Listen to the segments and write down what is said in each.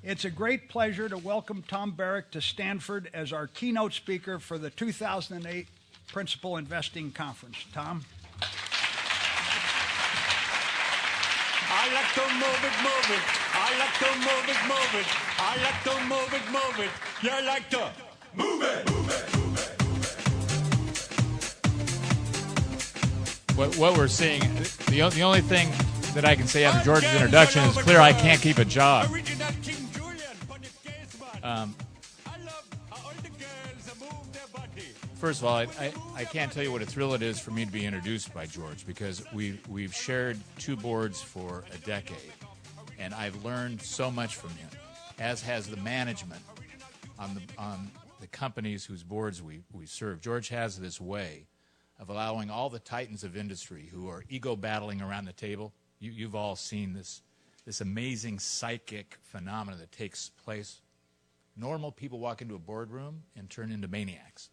It's a great pleasure to welcome Tom Barrack to Stanford as our keynote speaker for the 2008 Principal Investing Conference. Tom? I like to move it, move it. I like to move it, move it. I like to move it, move it. You like to move it, move it, move it. What we're seeing, the only thing that I can say after George's introduction is clear I can't keep a job. First of all, I can't tell you what a thrill it is for me to be introduced by George, because we've shared two boards for a decade, and I've learned so much from him, as has the management on the companies whose boards we serve. George has this way of allowing all the titans of industry who are ego battling around the table. You've all seen this amazing psychic phenomenon that takes place. Normal people walk into a boardroom and turn into maniacs.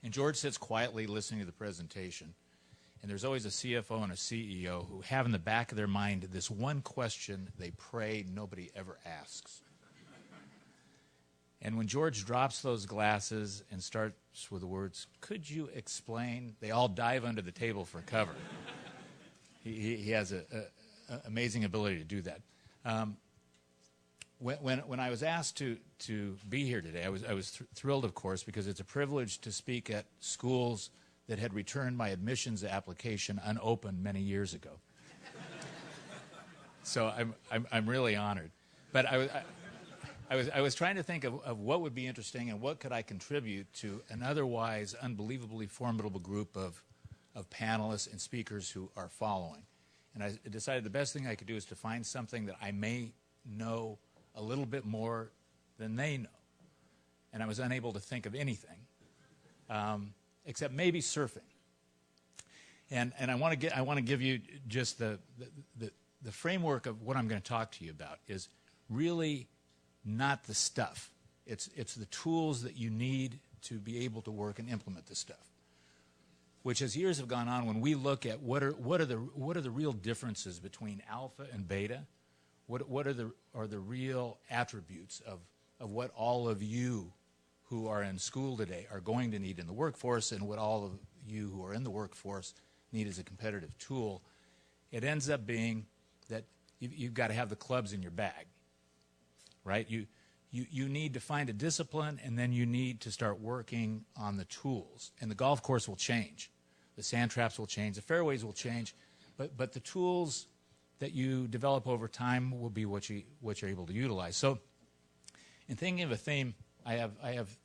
And George sits quietly listening to the presentation, and there's always a CFO and a CEO who have in the back of their mind this one question they pray nobody ever asks. And when George drops those glasses and starts with the words, "Could you explain?" they all dive under the table for cover. He has an amazing ability to do that. When I was asked to be here today, I was thrilled, of course, because it's a privilege to speak at schools that had returned my admissions application unopened many years ago. So I'm really honored. But I was trying to think of what would be interesting and what could I contribute to an otherwise unbelievably formidable group of panelists and speakers who are following. And I decided the best thing I could do is to find something that I may know a little bit more than they know. And I was unable to think of anything except maybe surfing. And I want to give you just the framework of what I'm going to talk to you about is really not the stuff. It's the tools that you need to be able to work and implement this stuff. Which, as years have gone on, when we look at what are the real differences between alpha and beta, what are the real attributes of what all of you who are in school today are going to need in the workforce, and what all of you who are in the workforce need as a competitive tool, it ends up being that you've got to have the clubs in your bag, right? You need to find a discipline, and then you need to start working on the tools. And the golf course will change. The sand traps will change. The fairways will change. But the tools that you develop over time will be what you're able to utilize. So in thinking of a theme, I have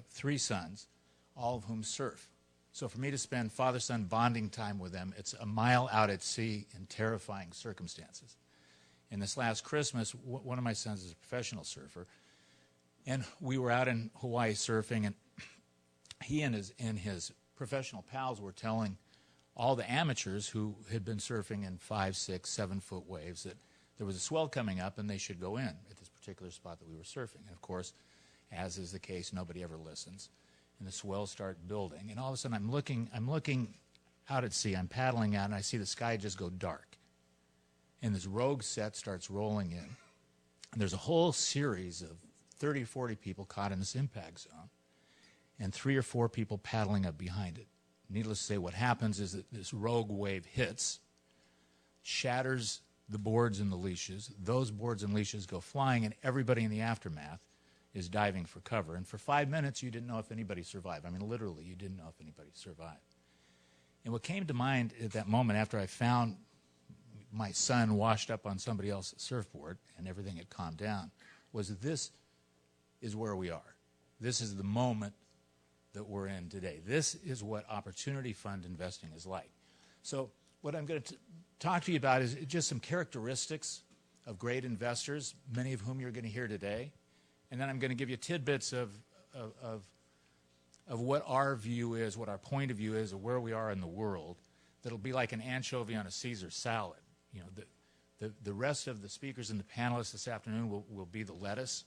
3 sons, all of whom surf. So for me to spend father-son bonding time with them, it's a mile out at sea in terrifying circumstances. And this last Christmas, one of my sons is a professional surfer, and we were out in Hawaii surfing, and he and his professional pals were telling all the amateurs who had been surfing in 5, 6, 7 foot waves that there was a swell coming up and they should go in at this particular spot that we were surfing. And of course, as is the case, nobody ever listens. And the swells start building. And all of a sudden I'm looking out at sea, I'm paddling out, and I see the sky just go dark. And this rogue set starts rolling in. And there's a whole series of 30 or 40 people caught in this impact zone, and 3 or 4 people paddling up behind it. Needless to say, what happens is that this rogue wave hits, shatters the boards and the leashes. Those boards and leashes go flying, and everybody in the aftermath is diving for cover. And for 5 minutes, you didn't know if anybody survived. I mean, literally, you didn't know if anybody survived. And what came to mind at that moment, after I found my son washed up on somebody else's surfboard and everything had calmed down, was that this is where we are. This is the moment that we're in today. This is what opportunity fund investing is like. So what I'm going to talk to you about is just some characteristics of great investors, many of whom you're going to hear today. And then I'm going to give you tidbits of what our view is, what our point of view is, of where we are in the world. That'll be like an anchovy on a Caesar salad. You know, the rest of the speakers and the panelists this afternoon will be the lettuce,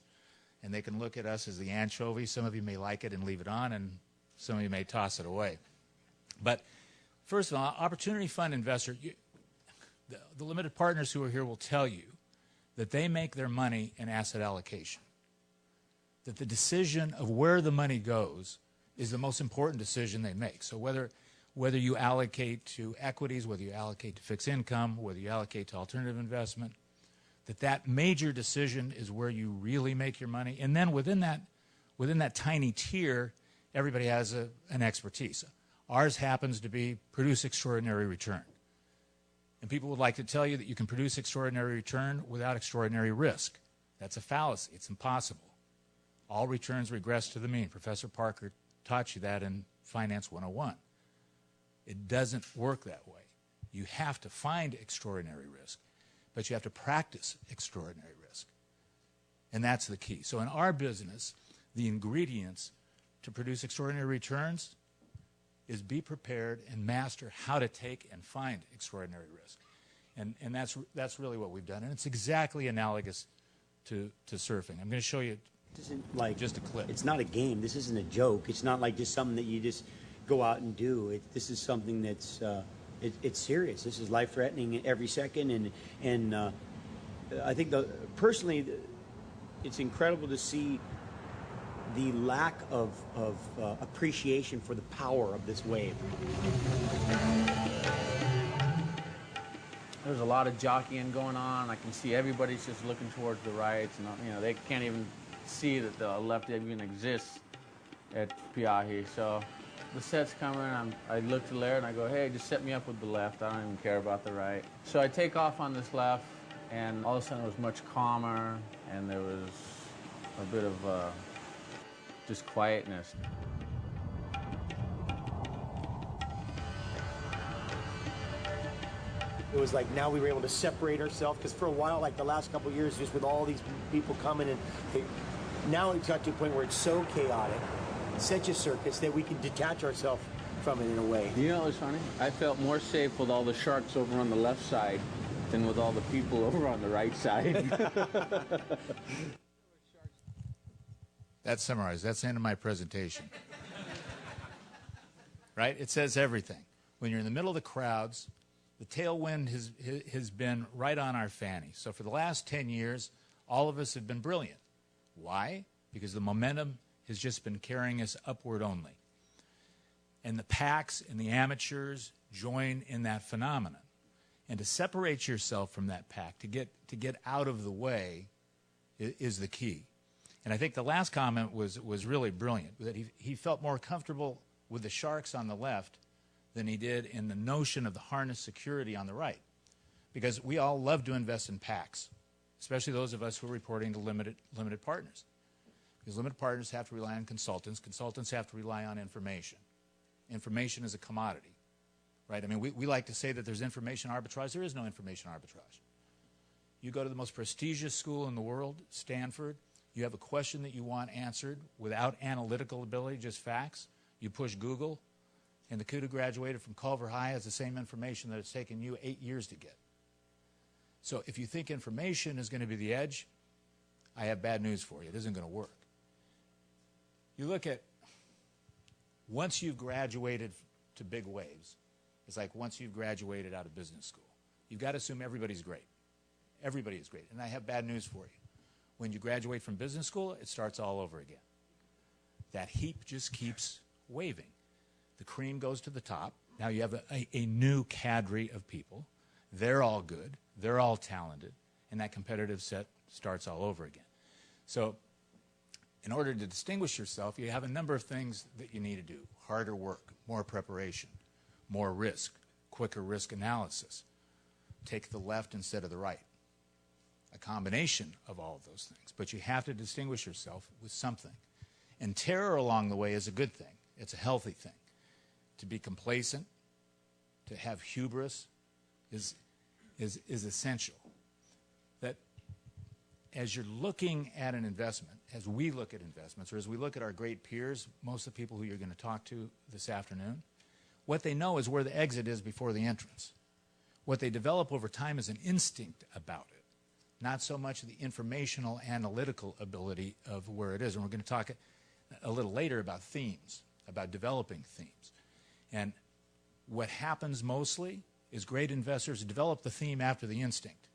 and they can look at us as the anchovy. Some of you may like it and leave it on, and some of you may toss it away. But first of all, opportunity fund investor, the limited partners who are here will tell you that they make their money in asset allocation. That the decision of where the money goes is the most important decision they make. So whether you allocate to equities, whether you allocate to fixed income, whether you allocate to alternative investment, that major decision is where you really make your money. And then within that tiny tier, everybody has an expertise. Ours happens to be produce extraordinary return. And people would like to tell you that you can produce extraordinary return without extraordinary risk. That's a fallacy. It's impossible. All returns regress to the mean. Professor Parker taught you that in Finance 101. It doesn't work that way. You have to find extraordinary risk, but you have to practice extraordinary risk. And that's the key. So in our business, the ingredients to produce extraordinary returns is be prepared and master how to take and find extraordinary risk. And that's really what we've done. And it's exactly analogous to surfing. I'm going to show you just a clip. It's not a game. This isn't a joke. It's not like just something that you just go out and do. This is something that's it's serious. This is life-threatening every second. And I think personally, it's incredible to see the lack of appreciation for the power of this wave. There's a lot of jockeying going on. I can see everybody's just looking towards the right. And, they can't even see that the left even exists at Pe'ahi. So the set's coming. I look to Laird and I go, hey, just set me up with the left. I don't even care about the right. So I take off on this left, and all of a sudden it was much calmer, and there was a bit of just quietness. It was like now we were able to separate ourselves, because for a while, like the last couple of years, just with all these people coming in, now it's got to a point where it's so chaotic, such a circus, that we can detach ourselves from it in a way. You know what's funny? I felt more safe with all the sharks over on the left side than with all the people over on the right side. That's summarized. That's the end of my presentation. Right? It says everything. When you're in the middle of the crowds, the tailwind has been right on our fanny. So for the last 10 years, all of us have been brilliant. Why? Because the momentum has just been carrying us upward only. And the packs and the amateurs join in that phenomenon. And to separate yourself from that pack, to get out of the way, is the key. And I think the last comment was really brilliant, that he felt more comfortable with the sharks on the left than he did in the notion of the harness security on the right. Because we all love to invest in packs, especially those of us who are reporting to limited partners. Because limited partners have to rely on consultants. Consultants have to rely on information. Information is a commodity, right? I mean, we like to say that there's information arbitrage. There is no information arbitrage. You go to the most prestigious school in the world, Stanford, you have a question that you want answered without analytical ability, just facts. You push Google, and the kid who graduated from Culver High has the same information that it's taken you 8 years to get. So if you think information is going to be the edge, I have bad news for you. It isn't going to work. You look at, once you've graduated to big waves, it's like once you've graduated out of business school. You've got to assume everybody's great. Everybody is great. And I have bad news for you. When you graduate from business school, it starts all over again. That heap just keeps waving. The cream goes to the top. Now you have a new cadre of people. They're all good. They're all talented. And that competitive set starts all over again. So in order to distinguish yourself, you have a number of things that you need to do. Harder work, more preparation, more risk, quicker risk analysis. Take the left instead of the right. A combination of all of those things. But you have to distinguish yourself with something. And terror along the way is a good thing. It's a healthy thing. To be complacent, to have hubris is essential. That as you're looking at an investment, as we look at investments, or as we look at our great peers, most of the people who you're going to talk to this afternoon, what they know is where the exit is before the entrance. What they develop over time is an instinct about it, not so much the informational, analytical ability of where it is. And we're going to talk a little later about themes, about developing themes. And what happens mostly is great investors develop the theme after the instinct.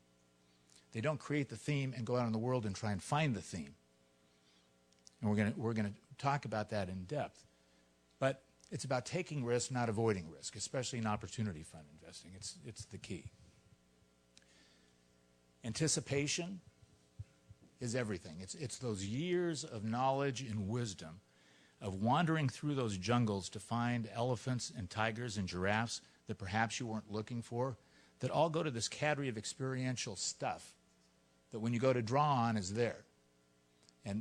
They don't create the theme and go out in the world and try and find the theme. And we're going to talk about that in depth. But it's about taking risk, not avoiding risk, especially in opportunity fund investing. It's the key. Anticipation is everything. It's those years of knowledge and wisdom of wandering through those jungles to find elephants and tigers and giraffes that perhaps you weren't looking for, that all go to this cadre of experiential stuff that when you go to draw on is there.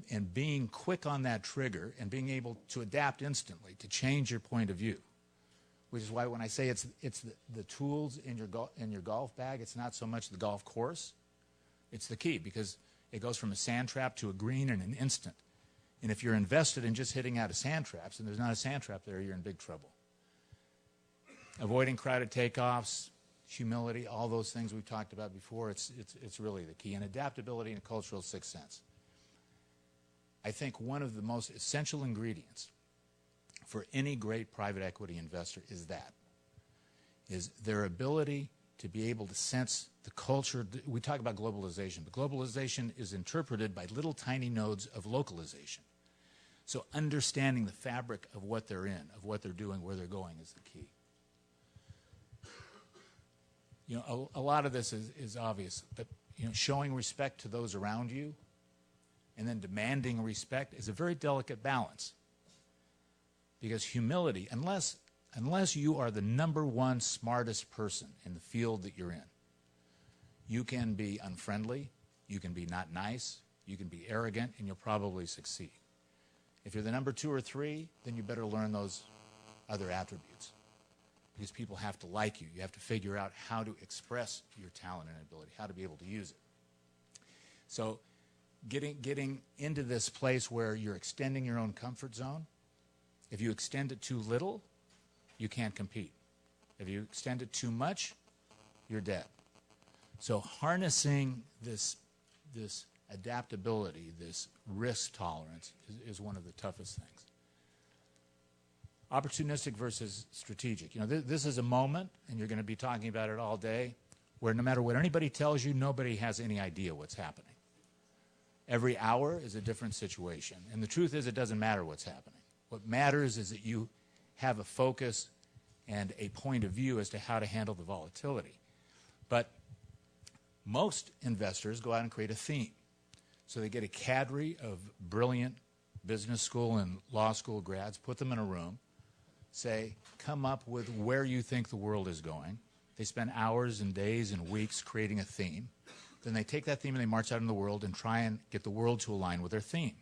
And being quick on that trigger and being able to adapt instantly to change your point of view, which is why when I say it's the tools in your golf bag, it's not so much the golf course, it's the key, because it goes from a sand trap to a green in an instant. And if you're invested in just hitting out of sand traps and there's not a sand trap there, you're in big trouble. Avoiding crowded takeoffs, humility, all those things we've talked about before, it's really the key. And adaptability and cultural sixth sense. I think one of the most essential ingredients for any great private equity investor is their ability to be able to sense the culture. We talk about globalization, but globalization is interpreted by little tiny nodes of localization. So understanding the fabric of what they're in, of what they're doing, where they're going is the key. You know, a lot of this is obvious, but showing respect to those around you and then demanding respect is a very delicate balance. Because humility, unless you are the number one smartest person in the field that you're in, you can be unfriendly, you can be not nice, you can be arrogant, and you'll probably succeed. If you're the number 2 or 3, then you better learn those other attributes. Because people have to like you. You have to figure out how to express your talent and ability, how to be able to use it. So getting into this place where you're extending your own comfort zone, if you extend it too little, you can't compete. If you extend it too much, you're dead. So harnessing this adaptability, this risk tolerance is one of the toughest things. Opportunistic versus strategic. This is a moment, and you're going to be talking about it all day, where no matter what anybody tells you, nobody has any idea what's happening. Every hour is a different situation. And the truth is, it doesn't matter what's happening. What matters is that you have a focus and a point of view as to how to handle the volatility. But most investors go out and create a theme. So they get a cadre of brilliant business school and law school grads, put them in a room, say, come up with where you think the world is going. They spend hours and days and weeks creating a theme. Then they take that theme and they march out in the world and try and get the world to align with their theme.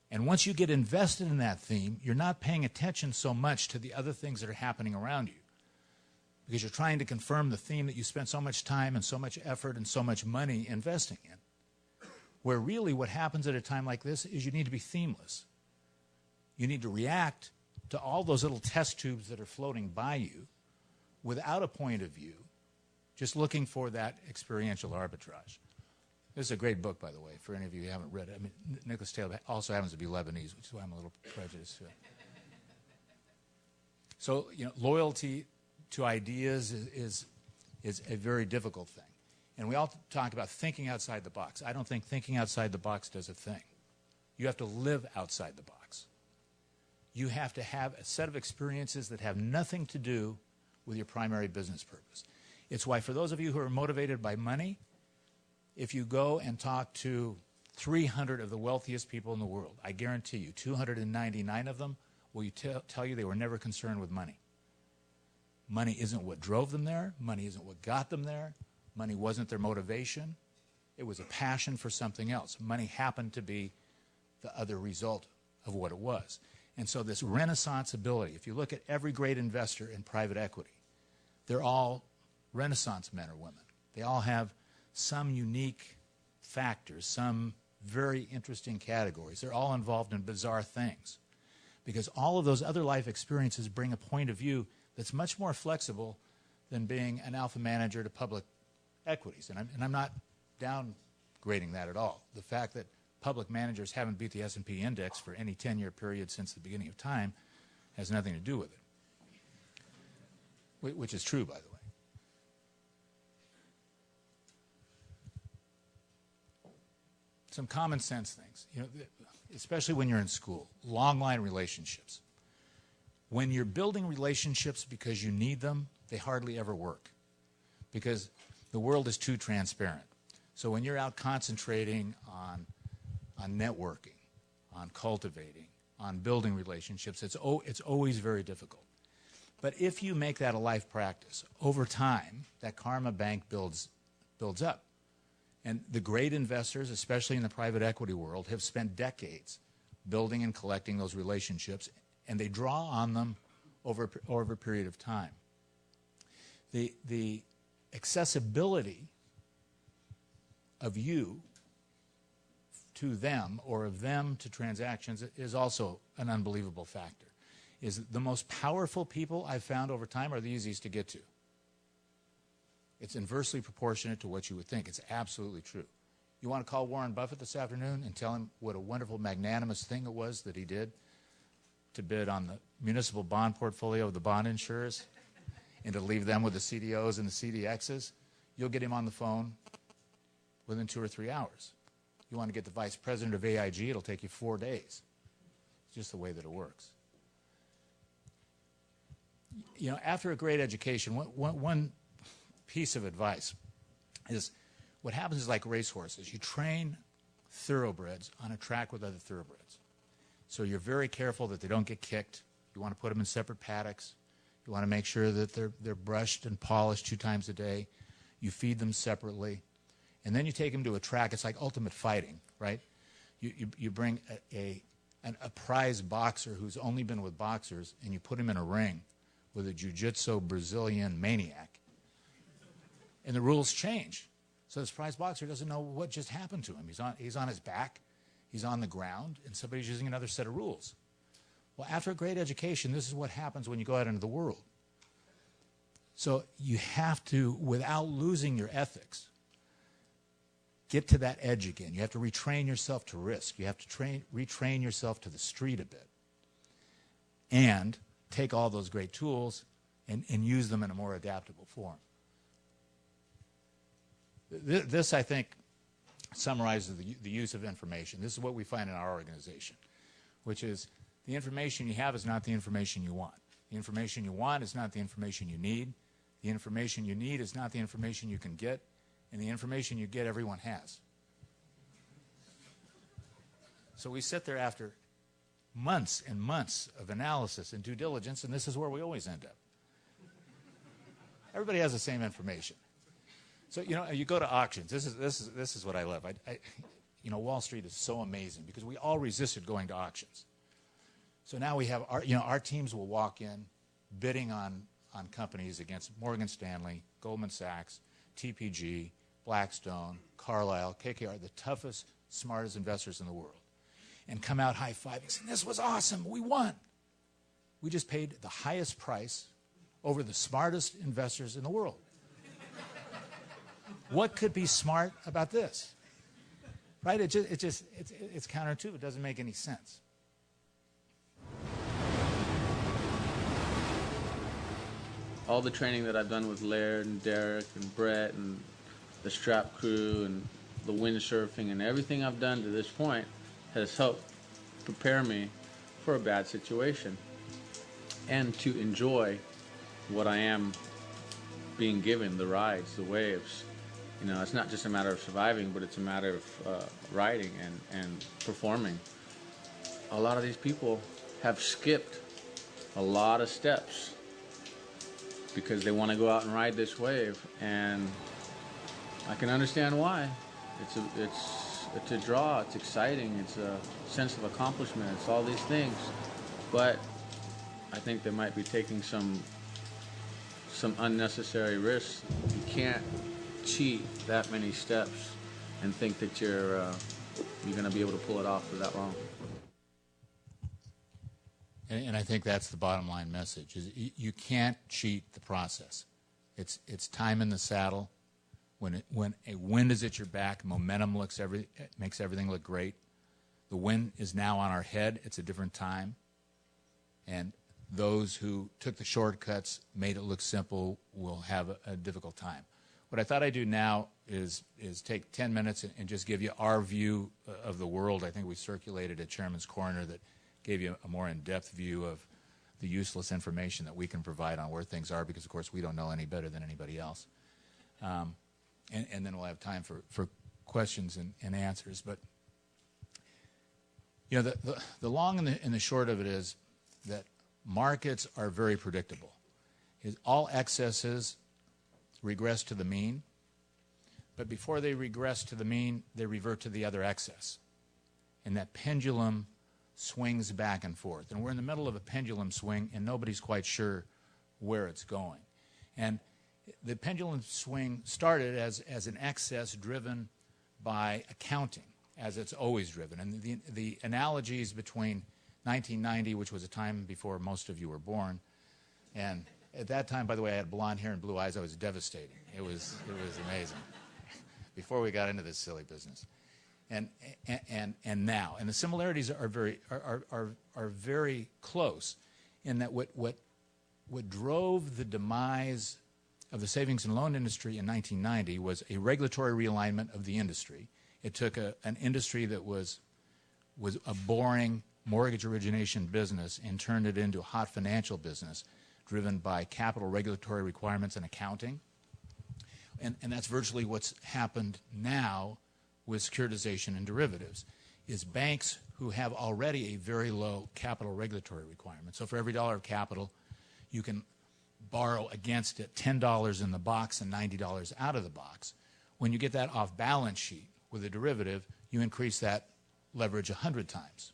And once you get invested in that theme, you're not paying attention so much to the other things that are happening around you, because you're trying to confirm the theme that you spent so much time and so much effort and so much money investing in. Where really what happens at a time like this is you need to be themeless. You need to react to all those little test tubes that are floating by you without a point of view, just looking for that experiential arbitrage. This is a great book, by the way, for any of you who haven't read it. I mean, Nicholas Taleb also happens to be Lebanese, which is why I'm a little prejudiced to it. So, loyalty to ideas is a very difficult thing. And we all talk about thinking outside the box. I don't think thinking outside the box does a thing. You have to live outside the box. You have to have a set of experiences that have nothing to do with your primary business purpose. It's why for those of you who are motivated by money, if you go and talk to 300 of the wealthiest people in the world, I guarantee you 299 of them will tell you they were never concerned with money. Money isn't what drove them there. Money isn't what got them there. Money wasn't their motivation. It was a passion for something else. Money happened to be the other result of what it was. And so this Renaissance ability, if you look at every great investor in private equity, they're all Renaissance men or women. They all have some unique factors, some very interesting categories. They're all involved in bizarre things because all of those other life experiences bring a point of view that's much more flexible than being an alpha manager to public equities. And I'm not downgrading that at all. The fact that public managers haven't beat the S&P index for any 10-year period since the beginning of time has nothing to do with it, which is true, by the way. some common sense things, especially when you're in school, long line relationships. When you're building relationships because you need them, they hardly ever work because the world is too transparent. So when you're out concentrating on networking, on cultivating, on building relationships, it's always very difficult. But if you make that a life practice, over time, that karma bank builds up. And the great investors, especially in the private equity world, have spent decades building and collecting those relationships, and they draw on them over a period of time. The accessibility of you to them or of them to transactions is also an unbelievable factor. Is the most powerful people I've found over time are the easiest to get to. It's inversely proportionate to what you would think. It's absolutely true. You want to call Warren Buffett this afternoon and tell him what a wonderful, magnanimous thing it was that he did to bid on the municipal bond portfolio of the bond insurers and to leave them with the CDOs and the CDXs, you'll get him on the phone within 2 or 3 hours. You want to get the vice president of AIG, it'll take you 4 days. It's just the way that it works. After a great education, one piece of advice is what happens is like racehorses. You train thoroughbreds on a track with other thoroughbreds. So you're very careful that they don't get kicked. You want to put them in separate paddocks. You want to make sure that they're brushed and polished 2 times a day. You feed them separately. And then you take them to a track. It's like ultimate fighting, right? You bring a prize boxer who's only been with boxers, and you put him in a ring with a jiu-jitsu Brazilian maniac. And the rules change. So this prize boxer doesn't know what just happened to him. He's on his back, he's on the ground, and somebody's using another set of rules. Well, after a great education, this is what happens when you go out into the world. So you have to, without losing your ethics, get to that edge again. You have to retrain yourself to risk. You have to retrain yourself to the street a bit. And take all those great tools and use them in a more adaptable form. This, I think, summarizes the use of information. This is what we find in our organization, which is the information you have is not the information you want. The information you want is not the information you need. The information you need is not the information you can get. And the information you get, everyone has. So we sit there after months and months of analysis and due diligence, and this is where we always end up. Everybody has the same information. So, you go to auctions. This is what I love. Wall Street is so amazing because we all resisted going to auctions. So now we have our teams will walk in bidding on companies against Morgan Stanley, Goldman Sachs, TPG, Blackstone, Carlyle, KKR, the toughest, smartest investors in the world, and come out high-fiving, saying, this was awesome, we won. We just paid the highest price over the smartest investors in the world. What could be smart about this? Right? It's counterintuitive. It doesn't make any sense. All the training that I've done with Laird and Derek and Brett and the strap crew and the windsurfing and everything I've done to this point has helped prepare me for a bad situation and to enjoy what I am being given, the rides, the waves. It's not just a matter of surviving, but it's a matter of riding and performing. A lot of these people have skipped a lot of steps because they want to go out and ride this wave, and I can understand why. It's a draw, it's exciting, it's a sense of accomplishment, it's all these things. But I think they might be taking some unnecessary risks. You can't cheat that many steps and think that you're going to be able to pull it off for that long. And I think that's the bottom line message: is you can't cheat the process. It's time in the saddle. When a wind is at your back, momentum makes everything look great. The wind is now on our head. It's a different time. And those who took the shortcuts, made it look simple, will have a difficult time. What I thought I'd do now is take 10 minutes and just give you our view of the world. I think we circulated at Chairman's Corner that gave you a more in-depth view of the useless information that we can provide on where things are, because, of course, we don't know any better than anybody else. And then we'll have time for questions and answers. But, you know, the long and the short of it is that markets are very predictable. All excesses regress to the mean, but before they regress to the mean, they revert to the other excess. And that pendulum swings back and forth. And we're in the middle of a pendulum swing, and nobody's quite sure where it's going. And the pendulum swing started as an excess driven by accounting, as it's always driven. And the analogies between 1990, which was a time before most of you were born, and at that time, by the way, I had blonde hair and blue eyes. I was devastating. It was amazing. Before we got into this silly business, and now, and the similarities are very close, in that what drove the demise of the savings and loan industry in 1990 was a regulatory realignment of the industry. It took an industry that was a boring mortgage origination business and turned it into a hot financial business driven by capital regulatory requirements and accounting. And that's virtually what's happened now with securitization and derivatives, is banks who have already a very low capital regulatory requirement. So for every dollar of capital, you can borrow against it $10 in the box and $90 out of the box. When you get that off balance sheet with a derivative, you increase that leverage 100 times.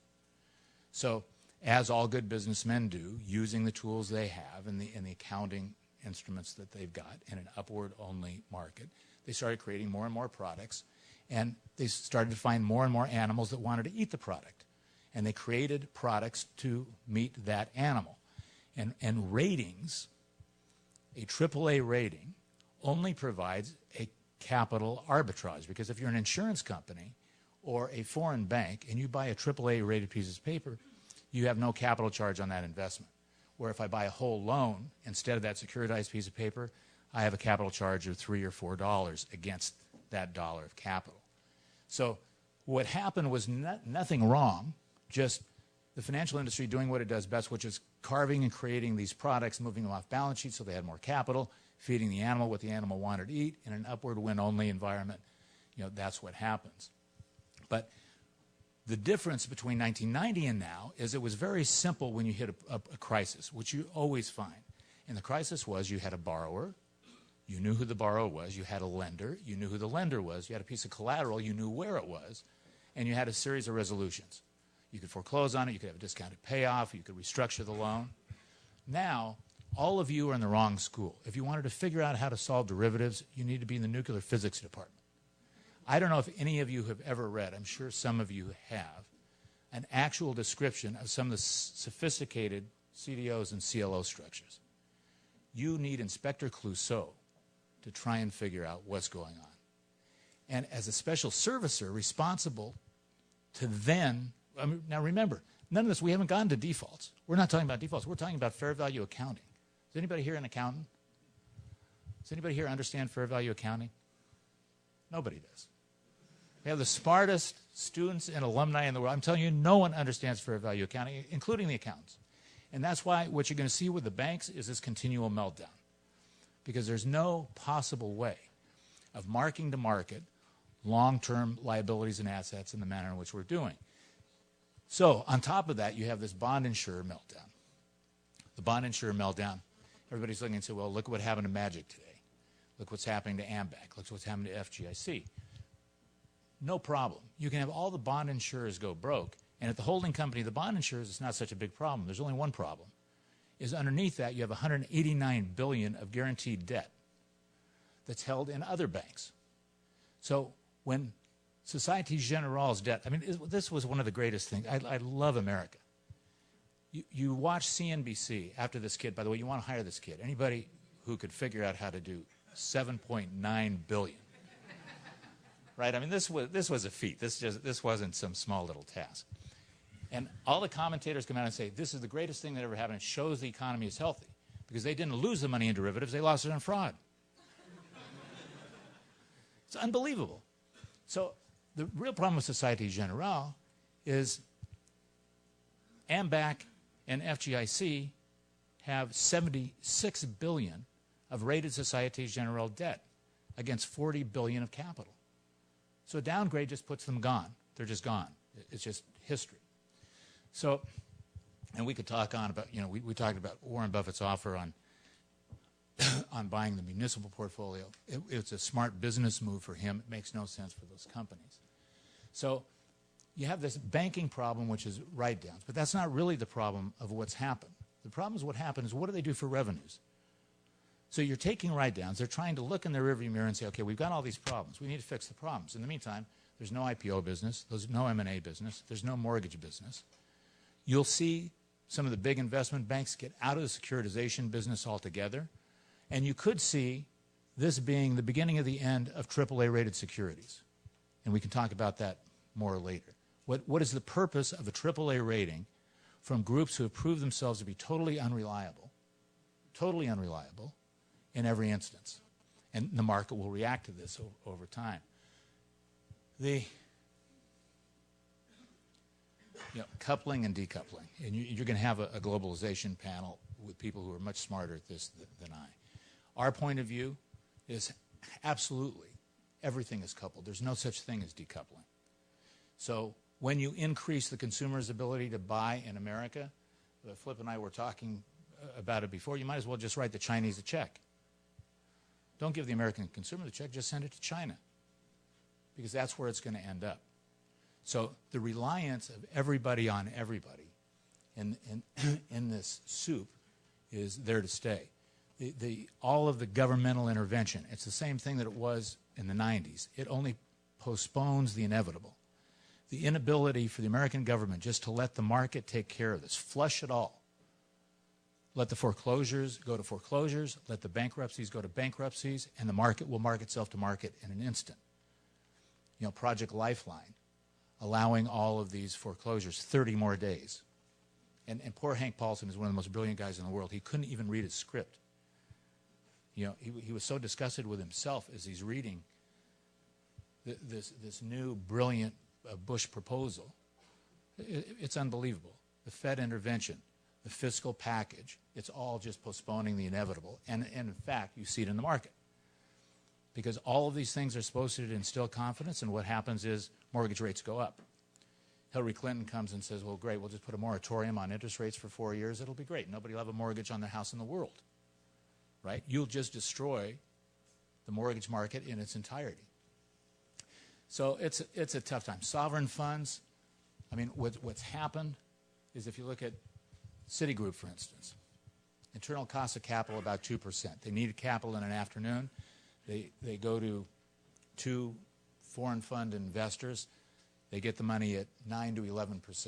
So as all good businessmen do, using the tools they have and the accounting instruments that they've got in an upward-only market, they started creating more and more products, and they started to find more and more animals that wanted to eat the product. And they created products to meet that animal. And ratings, a AAA rating, only provides a capital arbitrage, because if you're an insurance company or a foreign bank and you buy a AAA rated piece of paper, you have no capital charge on that investment. Where if I buy a whole loan instead of that securitized piece of paper, I have a capital charge of $3 or $4 against that dollar of capital. So what happened was nothing wrong, just the financial industry doing what it does best, which is carving and creating these products, moving them off balance sheets so they had more capital, feeding the animal what the animal wanted to eat in an upward win-only environment. You know, that's what happens. But the difference between 1990 and now is it was very simple when you hit a crisis, which you always find. And the crisis was you had a borrower, you knew who the borrower was, you had a lender, you knew who the lender was, you had a piece of collateral, you knew where it was, and you had a series of resolutions. You could foreclose on it, you could have a discounted payoff, you could restructure the loan. Now, all of you are in the wrong school. If you wanted to figure out how to solve derivatives, you need to be in the nuclear physics department. I don't know if any of you have ever read, I'm sure some of you have, an actual description of some of the sophisticated CDOs and CLO structures. You need Inspector Clouseau to try and figure out what's going on. And as a special servicer responsible to then, now remember, none of this, we haven't gotten to defaults. We're not talking about defaults. We're talking about fair value accounting. Is anybody here an accountant? Does anybody here understand fair value accounting? Nobody does. We have the smartest students and alumni in the world. I'm telling you, no one understands fair value accounting, including the accountants. And that's why what you're going to see with the banks is this continual meltdown. Because there's no possible way of marking to market long-term liabilities and assets in the manner in which we're doing. So on top of that, you have this bond insurer meltdown. The bond insurer meltdown, everybody's looking and say, well, look what happened to Magic today. Look what's happening to AMBAC. Look what's happening to FGIC. No problem. You can have all the bond insurers go broke, and at the holding company, the bond insurers, it's not such a big problem. There's only one problem, is underneath that you have $189 billion of guaranteed debt that's held in other banks. So when Société Générale's debt, I mean, this was one of the greatest things. I love America. You watch CNBC after this kid, by the way, you want to hire this kid. Anybody who could figure out how to do $7.9 billion. Right? I mean, this was a feat. This wasn't some small little task. And all the commentators come out and say, this is the greatest thing that ever happened. It shows the economy is healthy. Because they didn't lose the money in derivatives, they lost it in fraud. It's unbelievable. So the real problem with Societe Generale is AMBAC and FGIC have $76 billion of rated Societe Generale debt against $40 billion of capital. So a downgrade just puts them gone. They're just gone. It's just history. So, and we could talk on about, we talked about Warren Buffett's offer on on buying the municipal portfolio. It's a smart business move for him. It makes no sense for those companies. So you have this banking problem, which is write-downs, but that's not really the problem of what's happened. The problem is what happened is what do they do for revenues? So you're taking write-downs. They're trying to look in their rearview mirror and say, okay, we've got all these problems. We need to fix the problems. In the meantime, there's no IPO business. There's no M&A business. There's no mortgage business. You'll see some of the big investment banks get out of the securitization business altogether. And you could see this being the beginning of the end of AAA-rated securities. And we can talk about that more later. What is the purpose of a AAA rating from groups who have proved themselves to be totally unreliable in every instance? And the market will react to this over time. Coupling and decoupling. And you're going to have a globalization panel with people who are much smarter at this than I. Our point of view is absolutely everything is coupled. There's no such thing as decoupling. So when you increase the consumer's ability to buy in America, Flip and I were talking about it before, you might as well just write the Chinese a check. Don't give the American consumer the check, just send it to China, because that's where it's going to end up. So the reliance of everybody on everybody in this soup is there to stay. All of the governmental intervention, it's the same thing that it was in the 90s. It only postpones the inevitable. The inability for the American government just to let the market take care of this, flush it all. Let the foreclosures go to foreclosures, let the bankruptcies go to bankruptcies, and the market will mark itself to market in an instant. Project Lifeline, allowing all of these foreclosures 30 more days. And poor Hank Paulson is one of the most brilliant guys in the world. He couldn't even read his script. He was so disgusted with himself as he's reading this new brilliant Bush proposal. It's unbelievable. The Fed intervention, the fiscal package, it's all just postponing the inevitable. And in fact, you see it in the market. Because all of these things are supposed to instill confidence, and what happens is mortgage rates go up. Hillary Clinton comes and says, well, great, we'll just put a moratorium on interest rates for 4 years. It'll be great. Nobody will have a mortgage on their house in the world. Right? You'll just destroy the mortgage market in its entirety. So it's a tough time. Sovereign funds, what's happened is if you look at Citigroup, for instance, internal cost of capital about 2%. They needed capital in an afternoon. They go to 2 foreign fund investors. They get the money at 9 to 11%.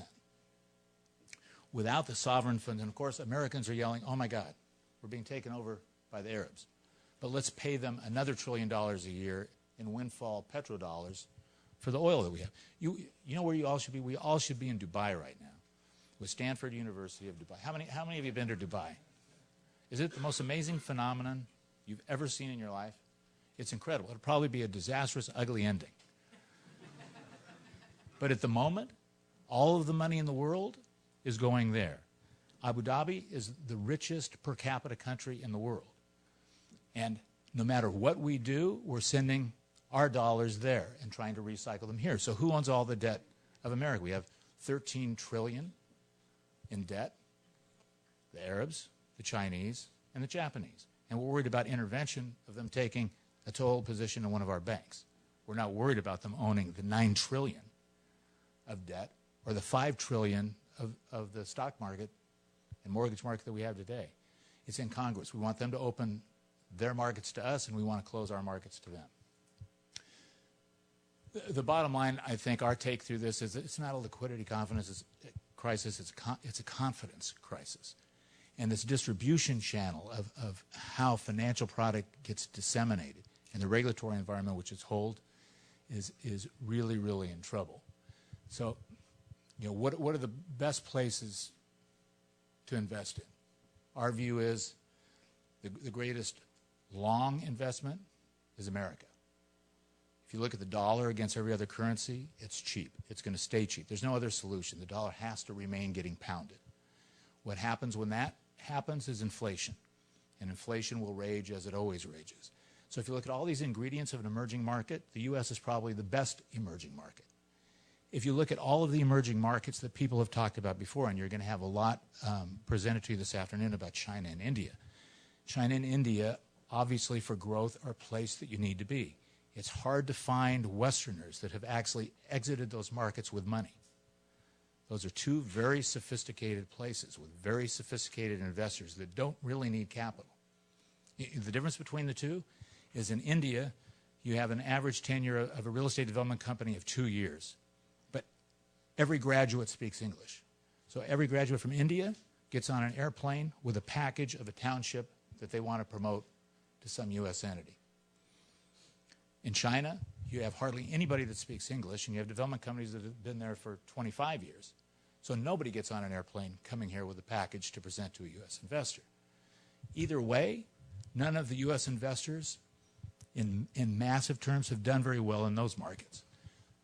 Without the sovereign funds, and of course Americans are yelling, oh my God, we're being taken over by the Arabs. But let's pay them another $1 trillion a year in windfall petrodollars for the oil that we have. You know where you all should be? We all should be in Dubai right now with Stanford University of Dubai. How many of you have been to Dubai? Is it the most amazing phenomenon you've ever seen in your life? It's incredible. It'll probably be a disastrous, ugly ending. But at the moment, all of the money in the world is going there. Abu Dhabi is the richest per capita country in the world. And no matter what we do, we're sending our dollars there and trying to recycle them here. So who owns all the debt of America? We have $13 trillion in debt, the Arabs, the Chinese, and the Japanese. And we're worried about intervention of them taking a total position in one of our banks. We're not worried about them owning the $9 trillion of debt or the $5 trillion of the stock market and mortgage market that we have today. It's in Congress. We want them to open their markets to us, and we want to close our markets to them. The bottom line, I think, our take through this is that it's not a liquidity confidence crisis, it's a confidence crisis. And this distribution channel of how financial product gets disseminated and the regulatory environment which it's hold is really, really in trouble. So, what are the best places to invest in? Our view is the greatest long investment is America. If you look at the dollar against every other currency, it's cheap. It's going to stay cheap. There's no other solution. The dollar has to remain getting pounded. What happens when that happens is inflation. And inflation will rage as it always rages. So if you look at all these ingredients of an emerging market, the U.S. is probably the best emerging market. If you look at all of the emerging markets that people have talked about before, and you're going to have a lot presented to you this afternoon about China and India. China and India, obviously for growth, are a place that you need to be. It's hard to find Westerners that have actually exited those markets with money. Those are two very sophisticated places with very sophisticated investors that don't really need capital. The difference between the two is in India, you have an average tenure of a real estate development company of 2 years. But every graduate speaks English. So every graduate from India gets on an airplane with a package of a township that they want to promote to some U.S. entity. In China, you have hardly anybody that speaks English, and you have development companies that have been there for 25 years. So nobody gets on an airplane coming here with a package to present to a U.S. investor. Either way, none of the U.S. investors in massive terms have done very well in those markets.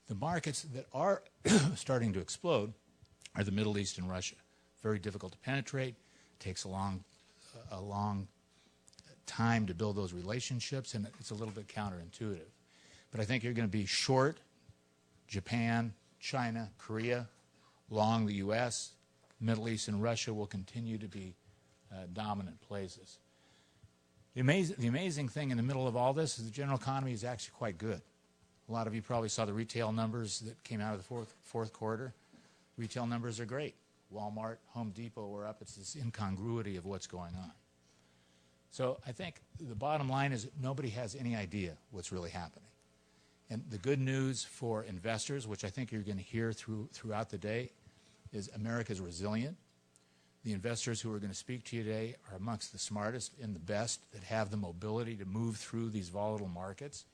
The markets that are starting to explode are the Middle East and Russia. Very difficult to penetrate, takes a long time to build those relationships, and it's a little bit counterintuitive. But I think you're going to be short Japan, China, Korea, long the U.S., Middle East, and Russia will continue to be dominant places. The amazing thing in the middle of all this is the general economy is actually quite good. A lot of you probably saw the retail numbers that came out of the fourth quarter. Retail numbers are great. Walmart, Home Depot were up. It's this incongruity of what's going on. So I think the bottom line is nobody has any idea what's really happening. And the good news for investors, which I think you're going to hear throughout the day, is America's resilient. The investors who are going to speak to you today are amongst the smartest and the best that have the mobility to move through these volatile markets.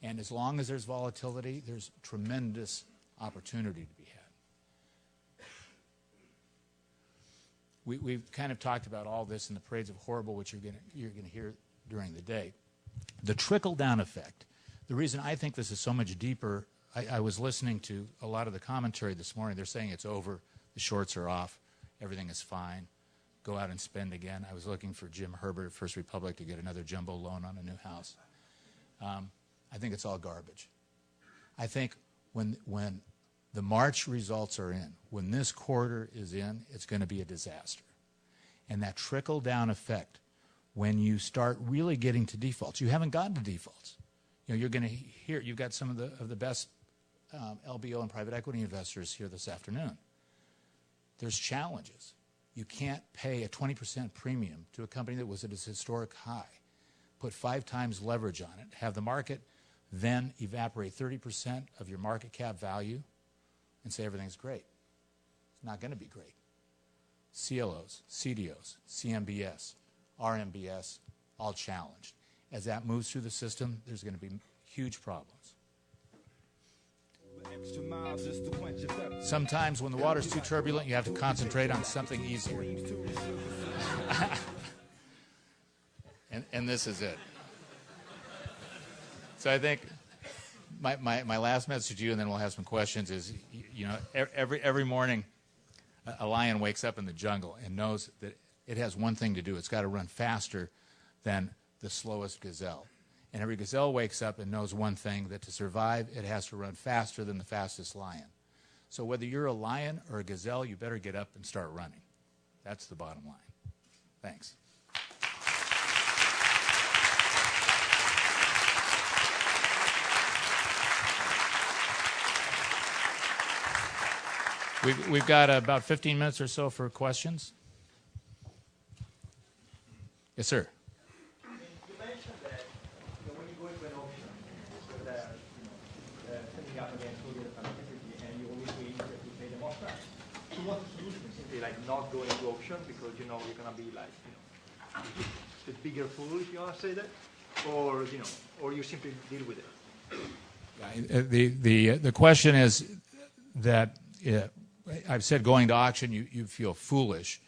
And as long as there's volatility, there's tremendous opportunity to be had. We've kind of talked about all this in the parades of horrible, which you're going to hear during the day. The trickle-down effect. The reason I think this is so much deeper, I was listening to a lot of the commentary this morning. They're saying it's over, the shorts are off, everything is fine, go out and spend again. I was looking for Jim Herbert at First Republic to get another jumbo loan on a new house. I think it's all garbage. I think when the March results are in, when this quarter is in, it's going to be a disaster. And that trickle-down effect, when you start really getting to defaults, you haven't gotten to defaults. You know, you're going to hear, you've got some of the best LBO and private equity investors here this afternoon. There's challenges. You can't pay a 20% premium to a company that was at its historic high, put 5 times leverage on it, have the market then evaporate 30% of your market cap value and say everything's great. It's not going to be great. CLOs, CDOs, CMBS, RMBS, all challenged. As that moves through the system, there's going to be huge problems. Sometimes when the water's too turbulent, you have to concentrate on something easier. and this is it. So I think my last message to you, and then we'll have some questions, is, you know, every morning a lion wakes up in the jungle and knows that it has one thing to do. It's got to run faster than the slowest gazelle. And every gazelle wakes up and knows one thing, that to survive, it has to run faster than the fastest lion. So whether you're a lion or a gazelle, you better get up and start running. That's the bottom line. Thanks. We've got about 15 minutes or so for questions. Yes, sir. You mentioned that when you go into an auction with setting up against all the other activity, and you always wait to pay the most price. So what's the solution? Simply like not going to auction because you're gonna be like the bigger fool, if you want to say that, or or you simply deal with it. The question is that I've said going to auction, you feel foolish.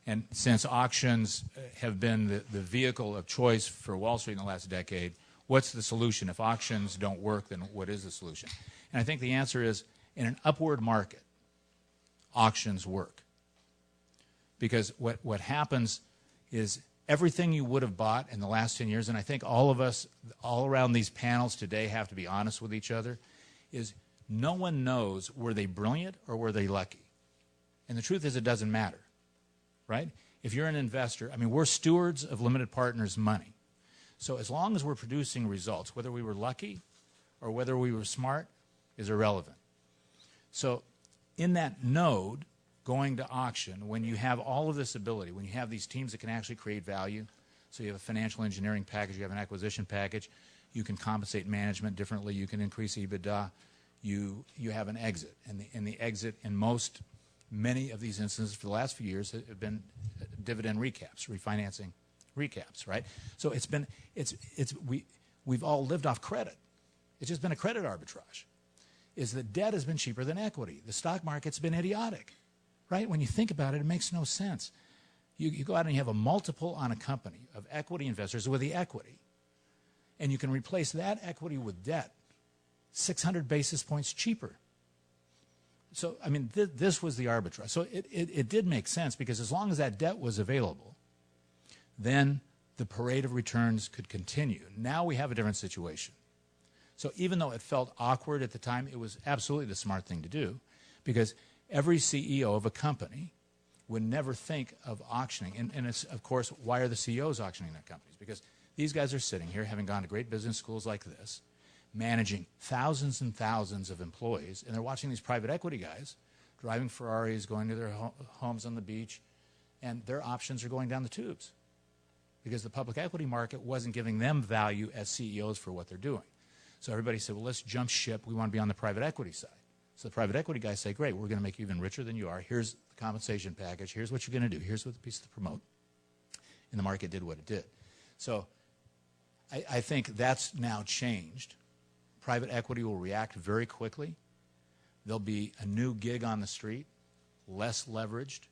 And since auctions have been the vehicle of choice for Wall Street in the last decade, what's the solution? If auctions don't work, then what is the solution? And I think the answer is, in an upward market, auctions work. Because what happens is everything you would have bought in the last 10 years, and I think all of us, all around these panels today, have to be honest with each other, is no one knows, were they brilliant or were they lucky? And the truth is, it doesn't matter, right? If you're an investor, I mean, we're stewards of limited partners' money. So as long as we're producing results, whether we were lucky or whether we were smart is irrelevant. So in that node, going to auction, when you have all of this ability, when you have these teams that can actually create value, so you have a financial engineering package, you have an acquisition package, you can compensate management differently, you can increase EBITDA, you have an exit. And the exit in many of these instances for the last few years have been dividend recaps, refinancing recaps, right? So we've all lived off credit. It's just been a credit arbitrage. Is that debt has been cheaper than equity. The stock market's been idiotic, right? When you think about it, it makes no sense. You go out and you have a multiple on a company of equity investors with the equity, and you can replace that equity with debt 600 basis points cheaper. So, I mean, this was the arbitrage. So it did make sense, because as long as that debt was available, then the parade of returns could continue. Now we have a different situation. So even though it felt awkward at the time, it was absolutely the smart thing to do, because every CEO of a company would never think of auctioning. And it's, of course, why are the CEOs auctioning their companies? Because these guys are sitting here, having gone to great business schools like this, managing thousands and thousands of employees, and they're watching these private equity guys driving Ferraris, going to their homes on the beach, and their options are going down the tubes because the public equity market wasn't giving them value as CEOs for what they're doing. So everybody said, well, let's jump ship. We want to be on the private equity side. So the private equity guys say, great, we're going to make you even richer than you are. Here's the compensation package. Here's what you're going to do. Here's what the piece to promote. And the market did what it did. So I think that's now changed. Private equity will react very quickly. There'll be a new gig on the street, less leveraged,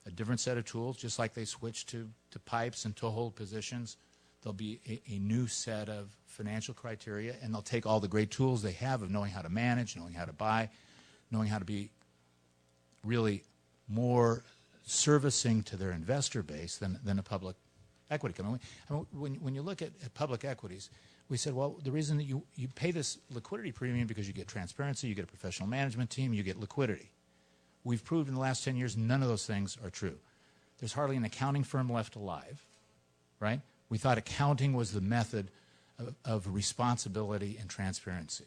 a different set of tools, just like they switched to pipes and toehold positions. There'll be a new set of financial criteria, and they'll take all the great tools they have of knowing how to manage, knowing how to buy, knowing how to be really more servicing to their investor base than a public equity company. I mean, when you look at public equities, we said, well, the reason that you pay this liquidity premium because you get transparency, you get a professional management team, you get liquidity. We've proved in the last 10 years none of those things are true. There's hardly an accounting firm left alive, right? We thought accounting was the method of responsibility and transparency.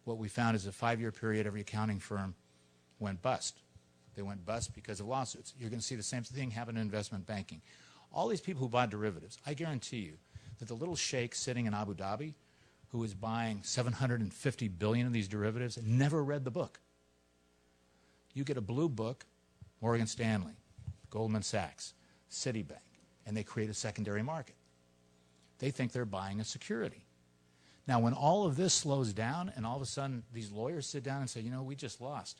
What we found is a 5-year period, every accounting firm went bust. They went bust because of lawsuits. You're going to see the same thing happen in investment banking. All these people who bought derivatives, I guarantee you that the little sheikh sitting in Abu Dhabi who is buying 750 billion of these derivatives never read the book. You get a blue book, Morgan Stanley, Goldman Sachs, Citibank, and they create a secondary market. They think they're buying a security. Now, when all of this slows down and all of a sudden these lawyers sit down and say, you know, we just lost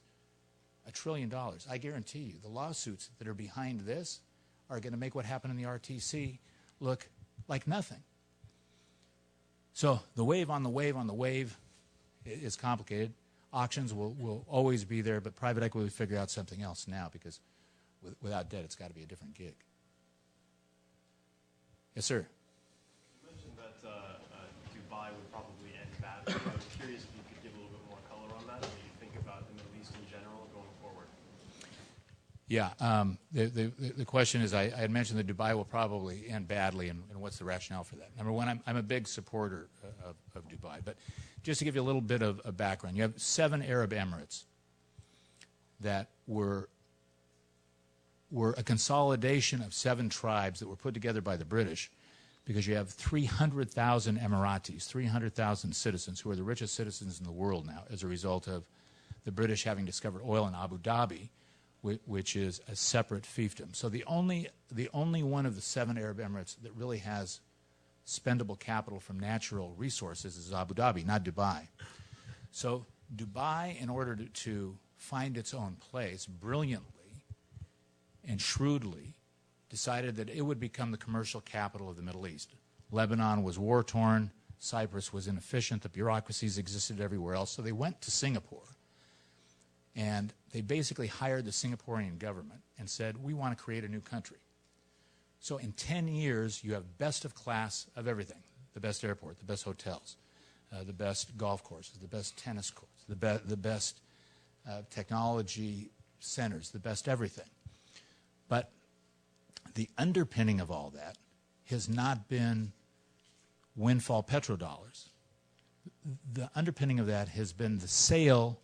$1 trillion, I guarantee you the lawsuits that are behind this are going to make what happened in the RTC look like nothing. So the wave on the wave on the wave is complicated. Auctions will always be there, but private equity will figure out something else now, because without debt, it's got to be a different gig. Yes, sir. You mentioned that Dubai would probably end badly. I was curious if you could give a little bit more color on that, and what you think about the Middle East in general going forward. Yeah, the question is, I had mentioned that Dubai will probably end badly, and what's the rationale for that? Number one, I'm a big supporter of Dubai, but just to give you a little bit of a background, you have 7 Arab Emirates that were a consolidation of 7 tribes that were put together by the British, because you have 300,000 Emiratis, 300,000 citizens who are the richest citizens in the world now as a result of the British having discovered oil in Abu Dhabi, which is a separate fiefdom. So the only one of the 7 Arab Emirates that really has spendable capital from natural resources is Abu Dhabi, not Dubai. So Dubai, in order to find its own place, brilliantly and shrewdly decided that it would become the commercial capital of the Middle East. Lebanon was war-torn, Cyprus was inefficient. The bureaucracies existed everywhere else. So they went to Singapore. And they basically hired the Singaporean government and said, we want to create a new country. So in 10 years, you have best of class of everything. The best airport, the best hotels, the best golf courses, the best tennis courts, the best technology centers, the best everything. But the underpinning of all that has not been windfall petrodollars. The underpinning of that has been the sale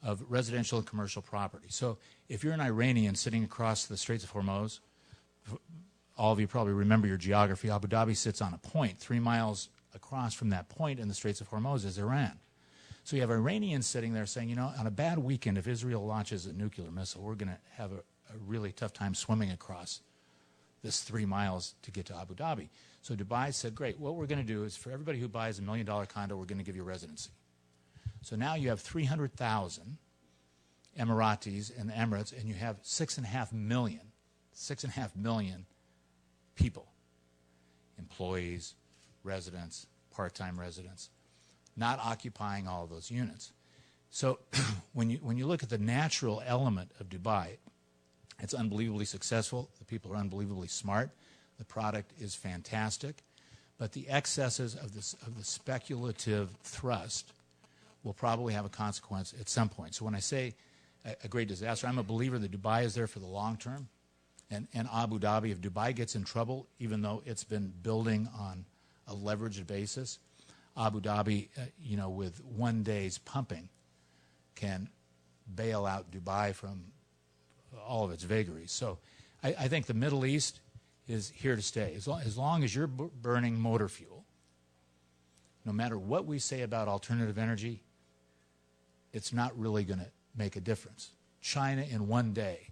of residential and commercial property. So if you're an Iranian sitting across the Straits of Hormuz, all of you probably remember your geography. Abu Dhabi sits on a point. 3 miles across from that point in the Straits of Hormuz is Iran. So you have Iranians sitting there saying, you know, on a bad weekend, if Israel launches a nuclear missile, we're going to have a really tough time swimming across this 3 miles to get to Abu Dhabi. So Dubai said, great, what we're going to do is for everybody who buys $1 million condo, we're going to give you residency. So now you have 300,000 Emiratis in the Emirates, and you have 6.5 million people, employees, residents, part-time residents, not occupying all of those units. So when you look at the natural element of Dubai, it's unbelievably successful. The people are unbelievably smart. The product is fantastic. But the excesses of the speculative thrust will probably have a consequence at some point. So when I say a great disaster, I'm a believer that Dubai is there for the long term. And Abu Dhabi, if Dubai gets in trouble, even though it's been building on a leveraged basis, Abu Dhabi, you know, with one day's pumping, can bail out Dubai from all of its vagaries. So I think the Middle East is here to stay. As long as you're burning motor fuel, no matter what we say about alternative energy, it's not really going to make a difference. China in one day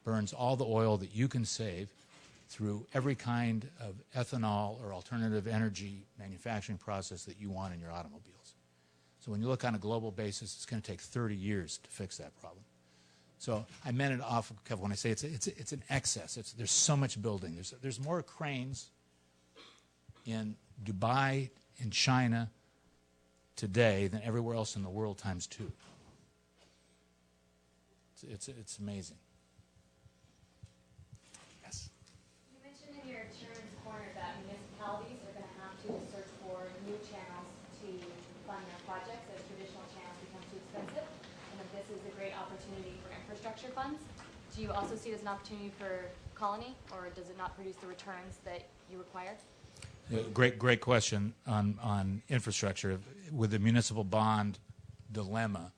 burns all the oil that you can save through every kind of ethanol or alternative energy manufacturing process that you want in your automobiles. So when you look on a global basis, it's going to take 30 years to fix that problem. So I meant it off of Kevin when I say it's an excess. There's so much building. There's more cranes in Dubai, in China today than everywhere else in the world times 2. It's amazing. Yes. You mentioned in your chairman's corner that municipalities are going to have to search for new channels to fund their projects as traditional channels become too expensive, and that this is a great opportunity for infrastructure funds. Do you also see it as an opportunity for Colony, or does it not produce the returns that you require? Great question on infrastructure. With the municipal bond dilemma,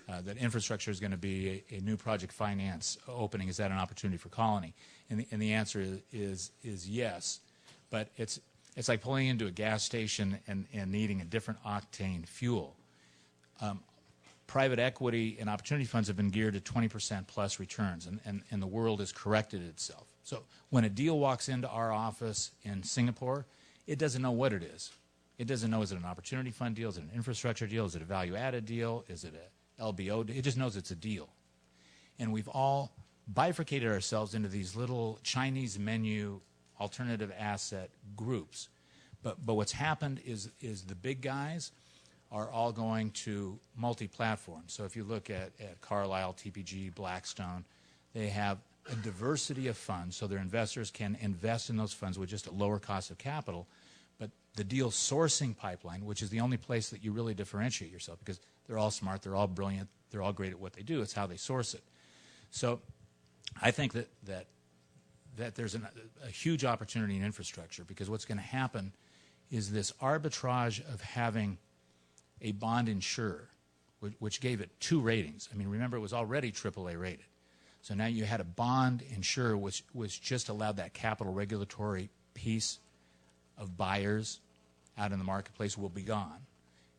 that infrastructure is going to be a new project finance opening. Is that an opportunity for Colony? And the answer is yes. But it's like pulling into a gas station and needing a different octane fuel. Private equity and opportunity funds have been geared to 20% plus returns, and the world has corrected itself. So when a deal walks into our office in Singapore, it doesn't know what it is. It doesn't know, is it an opportunity fund deal? Is it an infrastructure deal? Is it a value-added deal? Is it a LBO deal? It just knows it's a deal. And we've all bifurcated ourselves into these little Chinese menu alternative asset groups. But what's happened is the big guys are all going to multi-platform. So if you look at Carlyle, TPG, Blackstone, they have a diversity of funds, so their investors can invest in those funds with just a lower cost of capital. But the deal sourcing pipeline, which is the only place that you really differentiate yourself, because they're all smart, they're all brilliant, they're all great at what they do, it's how they source it. So I think that there's a huge opportunity in infrastructure, because what's going to happen is this arbitrage of having a bond insurer, which gave it 2 ratings. I mean, remember, it was already AAA rated. So now you had a bond insurer which just allowed that capital regulatory piece of buyers out in the marketplace will be gone.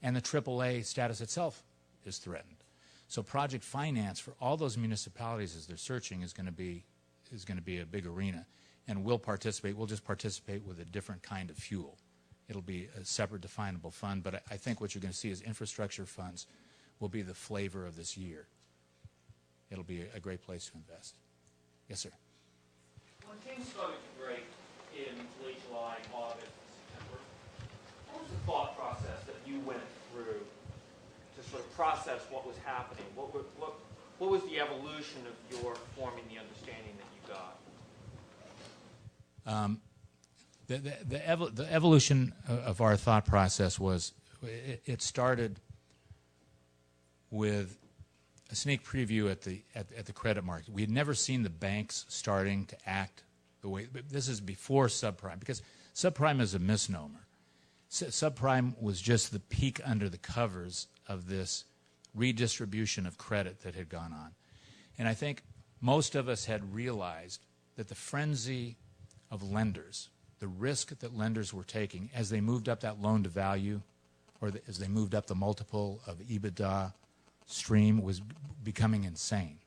And the AAA status itself is threatened. So project finance for all those municipalities as they're searching is going to be a big arena. And we'll participate. We'll just participate with a different kind of fuel. It'll be a separate definable fund. But I think what you're going to see is infrastructure funds will be the flavor of this year. It'll be a great place to invest. Yes, sir. When things started to break in late July, August, September, what was the thought process that you went through to sort of process what was happening? What was the evolution of your forming the understanding that you got? The evolution of our thought process was, it started with a sneak preview at the credit market. We had never seen the banks starting to act the way. This is before subprime, because subprime is a misnomer. Subprime was just the peek under the covers of this redistribution of credit that had gone on. And I think most of us had realized that the frenzy of lenders, the risk that lenders were taking as they moved up that loan to value, or as they moved up the multiple of EBITDA stream, was becoming insane.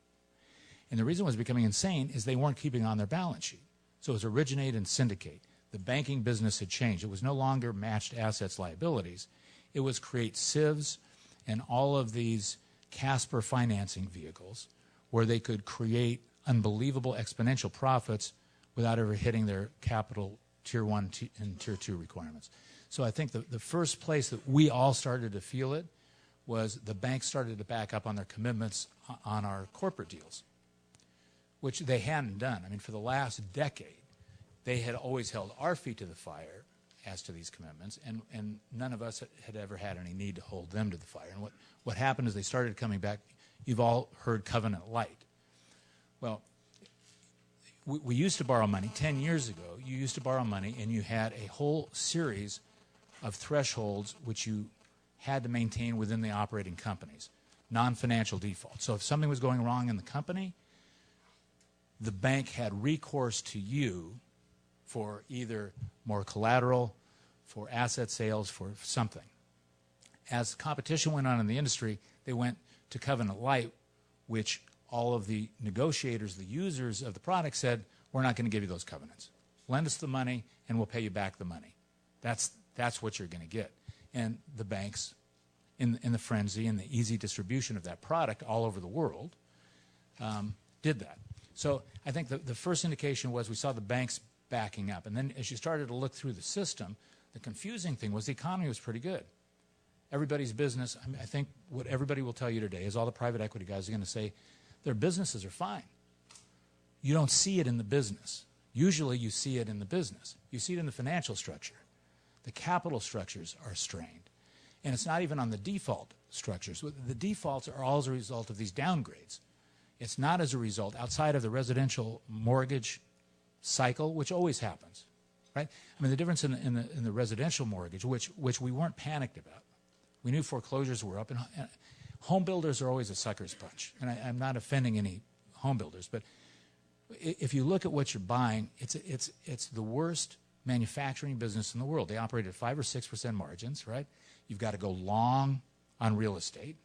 And the reason it was becoming insane is they weren't keeping on their balance sheet. So it was originate and syndicate. The banking business had changed. It was no longer matched assets liabilities. It was create sieves and all of these Casper financing vehicles where they could create unbelievable exponential profits without ever hitting their capital Tier 1 and Tier 2 requirements. So I think the first place that we all started to feel it was the banks started to back up on their commitments on our corporate deals, which they hadn't done. I mean, for the last decade, they had always held our feet to the fire as to these commitments, and none of us had ever had any need to hold them to the fire. And what happened is they started coming back. You've all heard covenant light. Well, we used to borrow money 10 years ago. You used to borrow money, and you had a whole series of thresholds which you had to maintain within the operating companies, non-financial default. So if something was going wrong in the company, the bank had recourse to you for either more collateral, for asset sales, for something. As competition went on in the industry, they went to covenant light, which all of the negotiators, the users of the product said, we're not going to give you those covenants. Lend us the money, and we'll pay you back the money. That's what you're going to get. And the banks, in the frenzy and the easy distribution of that product all over the world, did that. So I think the first indication was we saw the banks backing up. And then as you started to look through the system, the confusing thing was the economy was pretty good. Everybody's business, I think what everybody will tell you today is all the private equity guys are going to say their businesses are fine. You don't see it in the business. Usually you see it in the business. You see it in the financial structure. The capital structures are strained. And it's not even on the default structures. The defaults are all as a result of these downgrades. It's not as a result outside of the residential mortgage cycle, which always happens, right? I mean, the difference in the residential mortgage, which we weren't panicked about. We knew foreclosures were up, and home builders are always a sucker's punch. And I'm not offending any home builders, but if you look at what you're buying, it's the worst manufacturing business in the world. They operate at 5 or 6% margins, right? You've got to go long on real estate,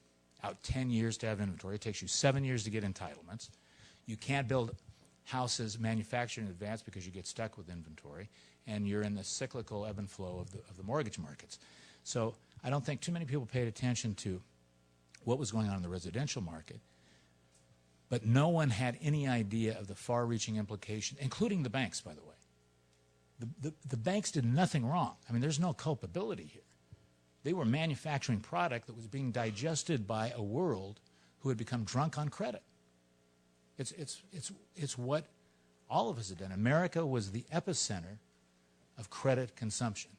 out 10 years to have inventory. It takes you 7 years to get entitlements. You can't build houses manufactured in advance because you get stuck with inventory, and you're in the cyclical ebb and flow of the mortgage markets. So I don't think too many people paid attention to what was going on in the residential market, but no one had any idea of the far-reaching implications, including the banks, by the way. The banks did nothing wrong. I mean, there's no culpability here. They were manufacturing product that was being digested by a world who had become drunk on credit. It's what all of us had done. America was the epicenter of credit consumption.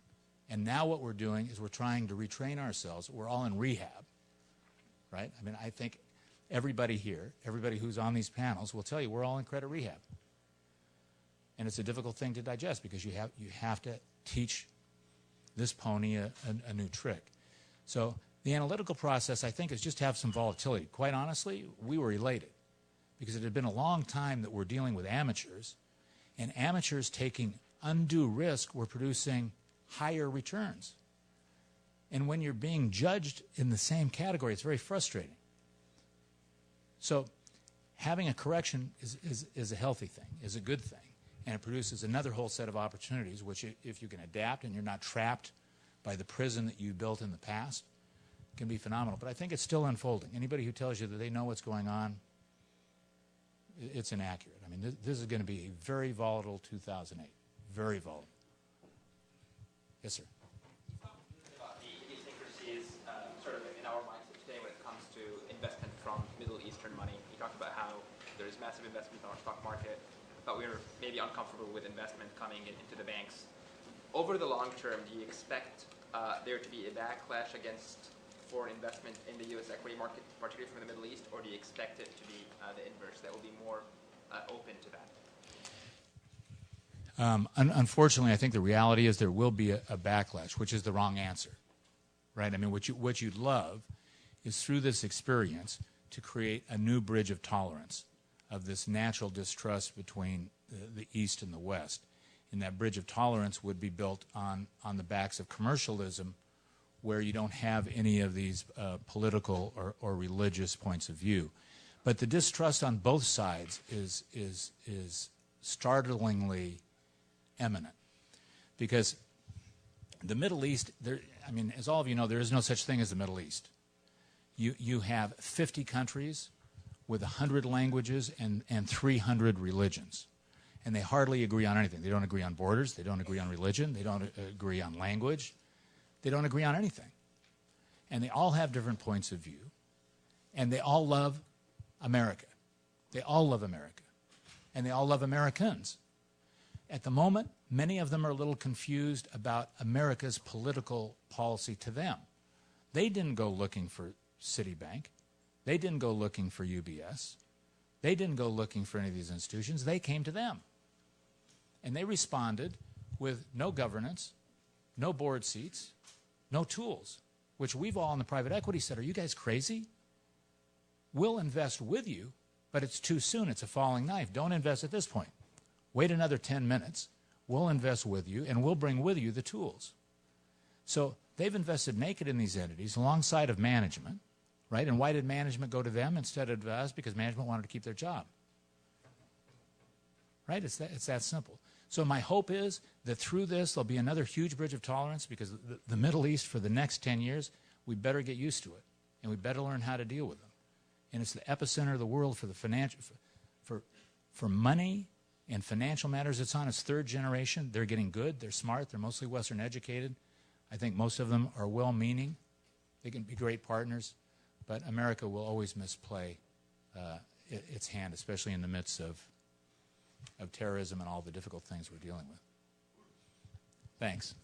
And now what we're doing is we're trying to retrain ourselves. We're all in rehab, right? I mean, I think everybody here, everybody who's on these panels will tell you we're all in credit rehab. And it's a difficult thing to digest because you have to teach this pony a new trick. So the analytical process, I think, is just to have some volatility. Quite honestly, we were elated because it had been a long time that we're dealing with amateurs, and amateurs taking undue risk were producing higher returns. And when you're being judged in the same category, it's very frustrating. So having a correction is a healthy thing, is a good thing. And it produces another whole set of opportunities, which if you can adapt and you're not trapped by the prison that you built in the past, can be phenomenal. But I think it's still unfolding. Anybody who tells you that they know what's going on, it's inaccurate. I mean, this is going to be a very volatile 2008. Very volatile. Yes, sir. there's massive investment in our stock market, but we're maybe uncomfortable with investment coming into the banks. Over the long term, do you expect there to be a backlash against foreign investment in the U.S. equity market, particularly from the Middle East, or do you expect it to be the inverse, that will be more open to that? Unfortunately, I think the reality is there will be a backlash, which is the wrong answer, right? I mean, what you'd love is through this experience to create a new bridge of tolerance, of this natural distrust between the East and the West. And that bridge of tolerance would be built on the backs of commercialism, where you don't have any of these political or religious points of view. But the distrust on both sides is startlingly eminent, because the Middle East, I mean, as all of you know, there is no such thing as the Middle East. You have 50 countries with 100 languages and 300 religions, and they hardly agree on anything. They don't agree on borders. They don't agree on religion. They don't agree on language. They don't agree on anything. And they all have different points of view, and they all love America. They all love America, and they all love Americans. At the moment, many of them are a little confused about America's political policy to them. They didn't go looking for Citibank. They didn't go looking for UBS. They didn't go looking for any of these institutions. They came to them. And they responded with no governance, no board seats, no tools, which we've all in the private equity said, are you guys crazy? We'll invest with you, but it's too soon. It's a falling knife. Don't invest at this point. Wait another 10 minutes. We'll invest with you, and we'll bring with you the tools. So they've invested naked in these entities alongside of management, right? And why did management go to them instead of us? Because management wanted to keep their job. Right? It's that simple. So my hope is that through this, there'll be another huge bridge of tolerance, because the Middle East for the next 10 years, we better get used to it, and we better learn how to deal with them. And it's the epicenter of the world for the financial, for money and financial matters. It's on its third generation. They're getting good. They're smart. They're mostly Western educated. I think most of them are well-meaning. They can be great partners. But America will always misplay its hand, especially in the midst of terrorism and all the difficult things we're dealing with. Thanks.